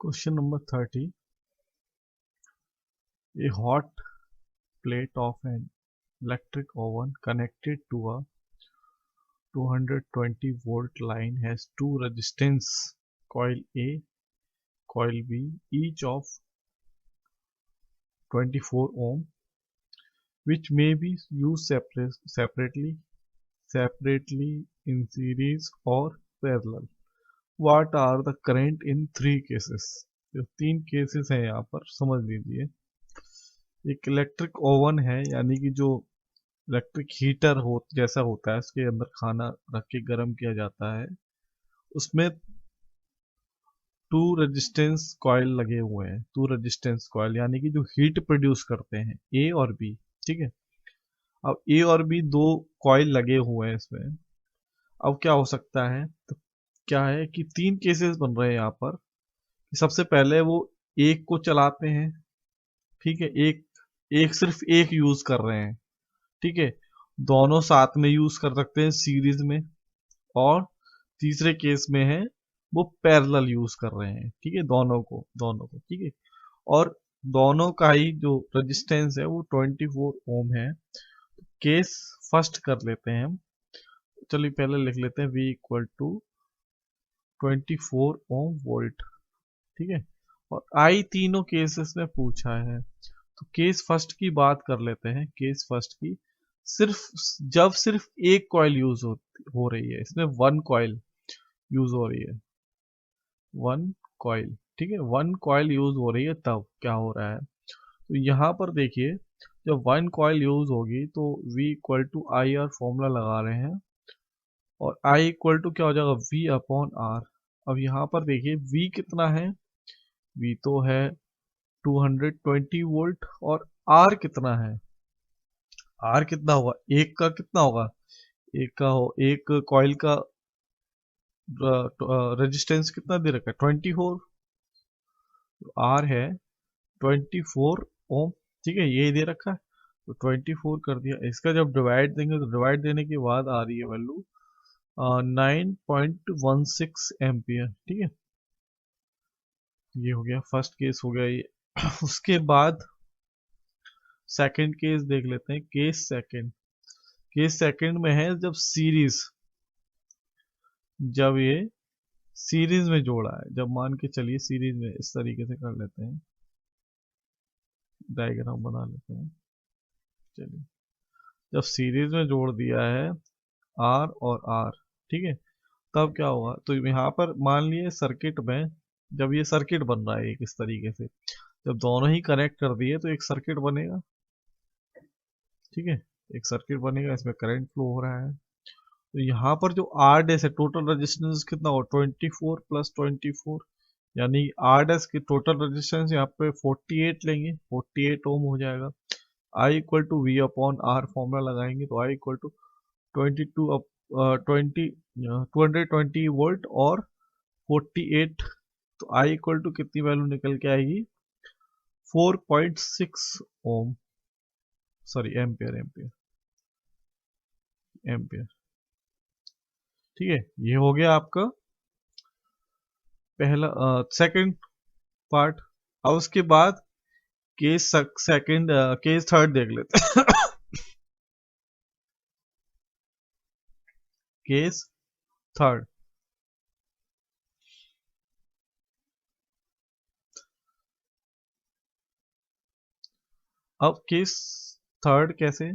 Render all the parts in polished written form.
Question number 30. A hot plate of an electric oven connected to a 220 volt line has two resistance, coil A, coil B, each of 24 ohm, which may be used separately in series or parallel. What are the current in three cases? जो तीन cases हैं यहाँ पर समझ लीजिए। एक electric oven है, यानी कि जो इलेक्ट्रिक हीटर जैसा होता है, उसके अंदर खाना रख के गर्म किया जाता है। उसमें टू रेजिस्टेंस कॉइल लगे हुए हैं। टू रेजिस्टेंस कॉइल यानी कि जो हीट प्रोड्यूस करते हैं, ए और बी। ठीक है, अब ए और बी दो कॉइल लगे हुए हैं इसमें। अब क्या हो सकता है, तो क्या है कि तीन केसेस बन रहे हैं यहाँ पर। सबसे पहले वो एक को चलाते हैं, ठीक है, एक एक सिर्फ एक यूज कर रहे हैं, ठीक है। दोनों साथ में यूज कर सकते हैं सीरीज में, और तीसरे केस में है वो पैरेलल यूज कर रहे हैं, ठीक है, दोनों को, ठीक है। और दोनों का ही जो रेजिस्टेंस है वो 24 ओम है। केस फर्स्ट कर लेते हैं हम। चलिए पहले लिख लेते हैं V equal to 24 ohm volt, ठीक है। और I तीनों केसेस में पूछा है, तो केस फर्स्ट की बात कर लेते हैं। केस फर्स्ट की सिर्फ एक कॉइल यूज हो रही है, इसमें वन कॉइल यूज हो रही है, वन कॉइल, ठीक है, वन कॉइल यूज हो रही है। तब क्या हो रहा है, तो यहाँ पर देखिए, जब वन कॉइल यूज होगी तो V equal to I R formula लगा रहे हैं, और I इक्वल टू क्या हो जाएगा, V अपॉन R। अब यहाँ पर देखिए V कितना है, V तो है 220 वोल्ट, और R कितना है, R कितना होगा, एक का कितना होगा, एक कॉइल का रेजिस्टेंस कितना दे रखा है, 24। R है 24 ओम, ठीक है, ये दे रखा है, तो 24 कर दिया। इसका जब डिवाइड देंगे तो डिवाइड देने के बाद आ रही है वैल्यू 9.16 एम्पियर, ठीक है। ये हो गया फर्स्ट केस, हो गया ये। उसके बाद सेकंड केस देख लेते हैं। केस सेकंड में है जब ये सीरीज में जोड़ा है, जब मान के चलिए सीरीज में, इस तरीके से कर लेते हैं, डायग्राम बना लेते हैं। चलिए, जब सीरीज में जोड़ दिया है आर और आर, ठीक है, तब क्या होगा, तो यहाँ पर मान लिए सर्किट में, जब ये सर्किट बन रहा है एक इस तरीके से, जब दोनों ही कनेक्ट कर दिए तो एक सर्किट बनेगा, ठीक है, एक सर्किट बनेगा, इसमें करंट फ्लो हो रहा है। तो यहाँ पर जो आर डेस है, टोटल रेजिस्टेंस कितना होगा, 24 प्लस 24, यानी आर डेस की टोटल रेजिस्टेंस यहाँ पे 48 लेंगे, 48 ओम हो जाएगा। I equal to V upon R formula लगाएंगे, तो I equal to 22 up 20 220 volt और 48, तो आई इक्वल टू कितनी वैल्यू निकल के आएगी, 4.6 ओम, सॉरी एम्पियर, ठीक है। ये हो गया आपका पहला सेकंड पार्ट। अब उसके बाद केस थर्ड देख लेते हैं। केस थर्ड, अब केस थर्ड कैसे,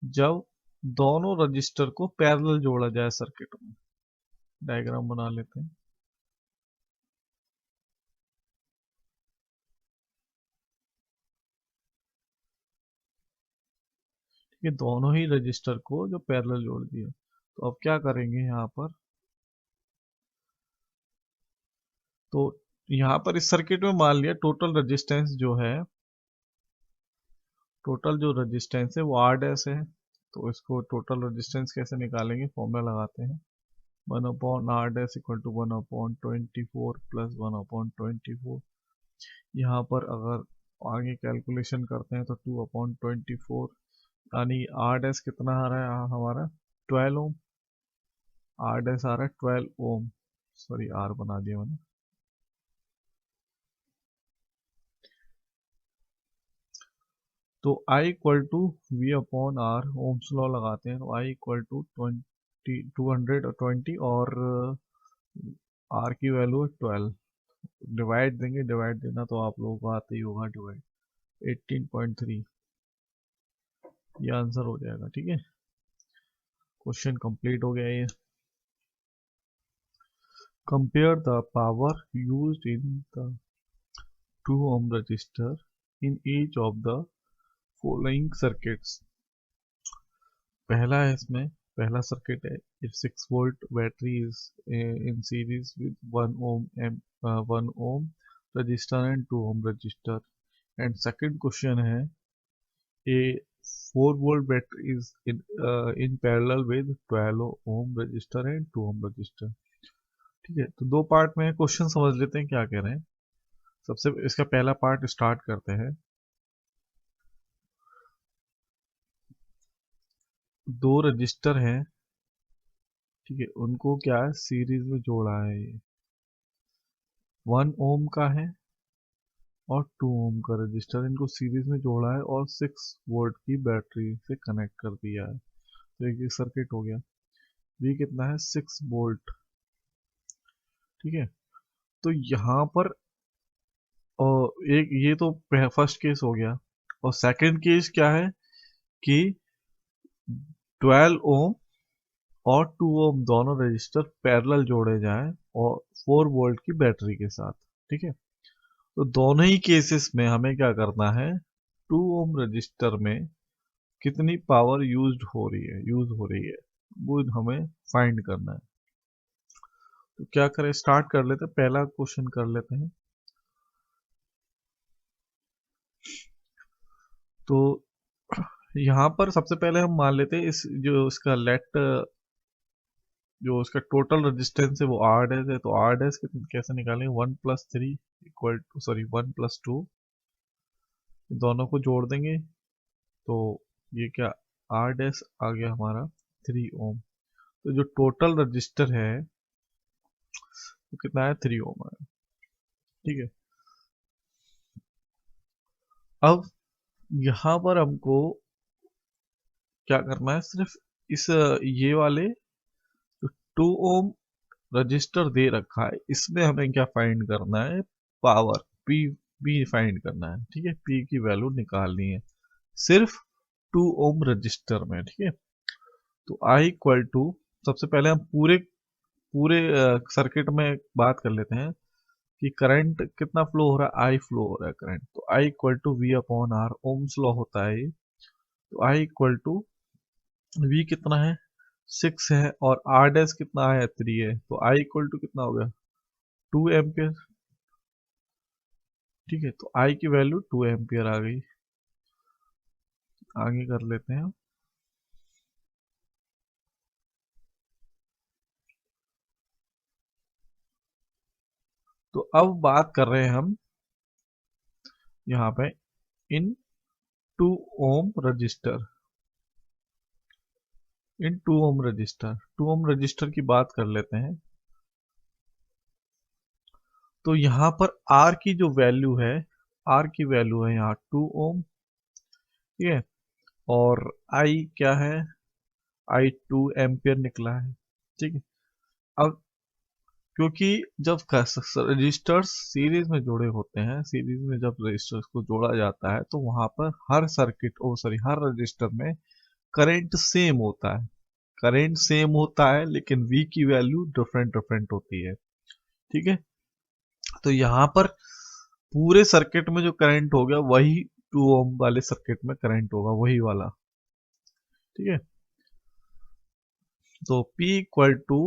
जब दोनों रजिस्टर को पैरेलल जोड़ा जाए सर्किट में। डायग्राम बना लेते हैं। ये दोनों ही रजिस्टर को जो पैरेलल जोड़ दिया, तो अब क्या करेंगे यहाँ पर, तो यहाँ पर इस सर्किट में मान लिया टोटल जो रेजिस्टेंस है वो आर डैश है। तो इसको टोटल रेजिस्टेंस कैसे निकालेंगे, फॉर्मूला लगाते हैं, 1/r dash equal to 1/24 plus 1/24। यहाँ पर अगर आगे कैलकुलेशन करते हैं तो 2/24, यानी आर डैश कितना आ रहा है हमारा, 12 ओम। आर डैश आ रहा है 12 ओम, सॉरी आर बना दिया मैंने, तो I equal to V upon R, Ohm's law लगाते हैं, तो I इक्वल टू 220 और R की वैल्यू है 12। डिवाइड देंगे, डिवाइड देना तो आप लोगों को आते ही होगा, डिवाइड 18.3, ये आंसर हो जाएगा। ठीक है, क्वेश्चन कंप्लीट हो गया ये। Compare the power used in the 2 ohm resistor in each of the following circuits। पहला है इसमें, पहला सर्किट है, if 6 volt battery is in series with 1 ohm resistor and 2 ohm resistor। and second question है, a 4 volt battery is in parallel with 12 ohm resistor and 2 ohm resistor। ठीक है, तो दो पार्ट में क्वेश्चन समझ लेते हैं क्या कह रहे हैं। सबसे इसका पहला पार्ट स्टार्ट करते हैं। दो रजिस्टर हैं, ठीक है, उनको क्या है, सीरीज में जोड़ा है। ये 1 ओम का है और 2 ओम का रजिस्टर, इनको सीरीज में जोड़ा है और 6 वोल्ट की बैटरी से कनेक्ट कर दिया है। तो एक सर्किट हो गया। ये कितना है, 6 वोल्ट। ठीक है, तो यहाँ पर एक ये तो फर्स्ट केस हो गया। और सेकंड केस क्या है कि 12 ओम और 2 ओम दोनों रजिस्टर पैरेलल जोड़े जाएं और 4 वोल्ट की बैटरी के साथ। ठीक है, तो दोनों ही केसेस में हमें क्या करना है, 2 ओम रजिस्टर में कितनी पावर यूज हो रही है वो हमें फाइंड करना है। तो क्या करें, स्टार्ट कर लेते हैं, पहला क्वेश्चन कर लेते हैं। तो यहाँ पर सबसे पहले हम मान लेते हैं इस जो इसका जो उसका टोटल रेजिस्टेंस है वो आर डैश है। तो आर डैश कैसे निकालेंगे, 1+3 इक्वल टू, सॉरी 1+2, दोनों को जोड़ देंगे तो ये क्या, आर डैश आ गया हमारा 3 ओम। तो जो टोटल रजिस्टर है वो कितना है, 3 ओम है। ठीक है, अब यहाँ पर हमको क्या करना है, सिर्फ इस ये वाले जो 2 ओम रजिस्टर दे रखा है इसमें हमें क्या फाइंड करना है, पावर पी फाइंड करना है। ठीक है, पी की वैल्यू निकालनी है सिर्फ 2 ओम रजिस्टर में। ठीक है, तो आई इक्वल टू, सबसे पहले हम पूरे पूरे सर्किट में बात कर लेते हैं कि करंट कितना फ्लो हो रहा है, आई फ्लो हो रहा है करंट। तो I equal to V upon R, Ohm's law होता है ये। तो आई इक्वल टू वी कितना है, 6 है, और आर डैश कितना है, 3 है। तो आई इक्वल टू कितना हो गया, 2 एम्पियर। ठीक है, तो आई की वैल्यू 2 एम्पियर आ गई। आगे कर लेते हैं। तो अब बात कर रहे हैं हम यहाँ पे इन 2 ओम रजिस्टर, इन 2 ओम रजिस्टर, 2 ओम रजिस्टर की बात कर लेते हैं। तो यहाँ पर R की जो वैल्यू है, R की वैल्यू है यहाँ 2 ओम। ठीक है, और I क्या है, I 2 एम्पियर निकला है। ठीक है, अब क्योंकि जब रजिस्टर्स सीरीज में जुड़े होते हैं, सीरीज में जब रजिस्टर्स को जोड़ा जाता है तो वहां पर हर सर्किट, ओ सॉरी, हर रजिस्टर में करंट सेम होता है। करंट सेम होता है लेकिन V की वैल्यू डिफरेंट डिफरेंट होती है। ठीक है, तो यहाँ पर पूरे सर्किट में जो करंट हो गया वही 2 ओम वाले सर्किट में करंट होगा, वही वाला। ठीक है, तो P equal to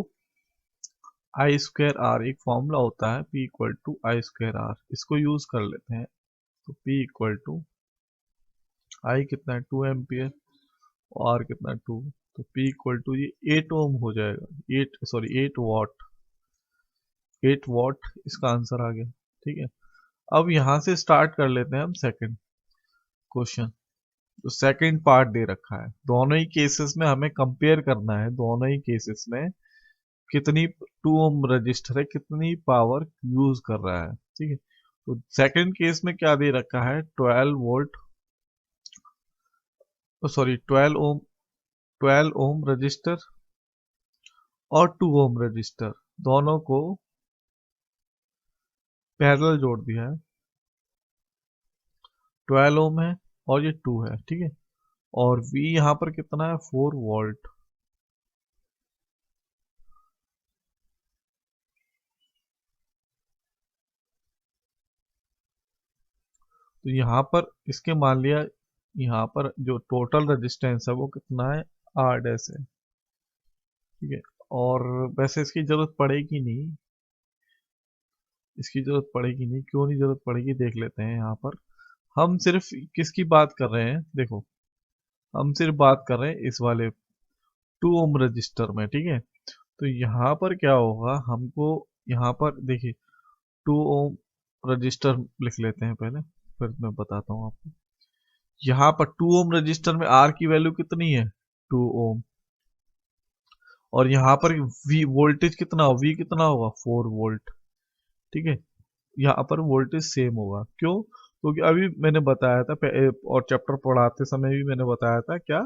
I square R, एक फॉर्मूला होता है P equal to I square R, इसको यूज कर लेते हैं। तो P इक्वल टू आई कितना है, 2 एम्पियर, और R कितना है, 2। तो P इक्वल टू ये 8 ओम हो जाएगा, 8 वॉट, 8 वॉट इसका आंसर आ गया। ठीक है, अब यहां से स्टार्ट कर लेते हैं हम सेकंड क्वेश्चन। तो सेकंड पार्ट दे रखा है, दोनों ही केसेस में हमें कंपेयर करना है, दोनों ही केसेस में कितनी 2 ओम रजिस्टर है, कितनी पावर यूज कर रहा है। ठीक है, तो सेकंड केस में क्या दे रखा है, 12 वोल्ट सॉरी 12 ओम रजिस्टर और 2 ओम रजिस्टर दोनों को पैरेलल जोड़ दिया है। 12 ओम है और ये 2 है, ठीक है। और V यहां पर कितना है, 4 वोल्ट। तो यहां पर इसके मान लिया, यहां पर जो टोटल रेजिस्टेंस है वो कितना है, R डैश है, ठीक है। और वैसे इसकी जरूरत पड़ेगी नहीं, इसकी जरूरत पड़ेगी नहीं, क्यों नहीं जरूरत पड़ेगी देख लेते हैं। यहाँ पर हम सिर्फ किसकी बात कर रहे हैं, देखो हम सिर्फ बात कर रहे हैं इस वाले 2 ओम रजिस्टर में, ठीक है। तो यहाँ पर क्या होगा, हमको यहाँ पर देखिए 2 ओम रजिस्टर लिख लेते हैं पहले, फिर मैं बताता हूँ आपको। यहाँ पर 2 ओम रजिस्टर में R की वैल्यू कितनी है, 2 ओम। और यहाँ पर V वोल्टेज कितना होगा, V कितना होगा, 4 वोल्ट, ठीक है। यहाँ पर वोल्टेज सेम होगा, क्यों, क्योंकि अभी मैंने बताया था और चैप्टर पढ़ाते समय भी मैंने बताया था क्या,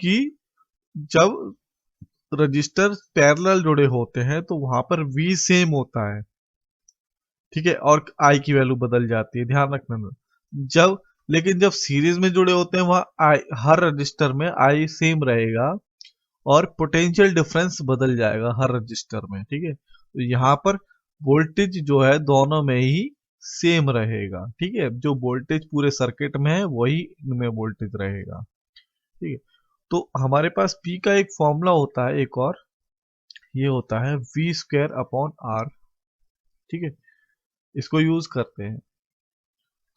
कि जब रजिस्टर पैरेलल जुड़े होते हैं तो वहां पर V सेम होता है, ठीक है, और I की वैल्यू बदल जाती है, ध्यान रखना। जब लेकिन जब सीरीज में जुड़े होते हैं वहां हर रजिस्टर में I सेम रहेगा और पोटेंशियल डिफरेंस बदल जाएगा हर रजिस्टर में, ठीक है। तो यहाँ पर वोल्टेज जो है दोनों में ही सेम रहेगा, ठीक है। जो वोल्टेज पूरे सर्किट में है वही इनमें वोल्टेज रहेगा, ठीक है। तो हमारे पास P का एक फॉर्मूला होता है एक और, ये होता है V² अपॉन R, ठीक है। इसको यूज करते हैं।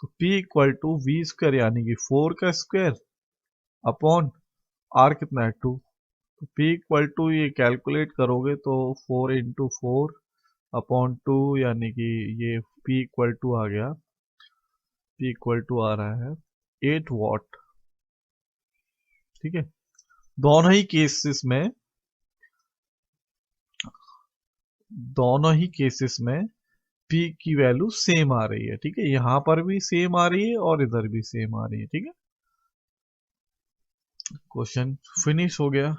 तो P इक्वल टू V² यानी कि 4 का स्क्वायर अपॉन R कितना है, 2। तो P इक्वल टू ये कैलकुलेट करोगे तो 4 इंटू 4 अपॉन 2 यानी कि ये P इक्वल टू आ गया, P इक्वल टू आ रहा है 8 वॉट, ठीक है। दोनों ही केसेस में, दोनों ही केसेस में P की वैल्यू सेम आ रही है, ठीक है। यहां पर भी सेम आ रही है और इधर भी सेम आ रही है, ठीक है। क्वेश्चन फिनिश हो गया।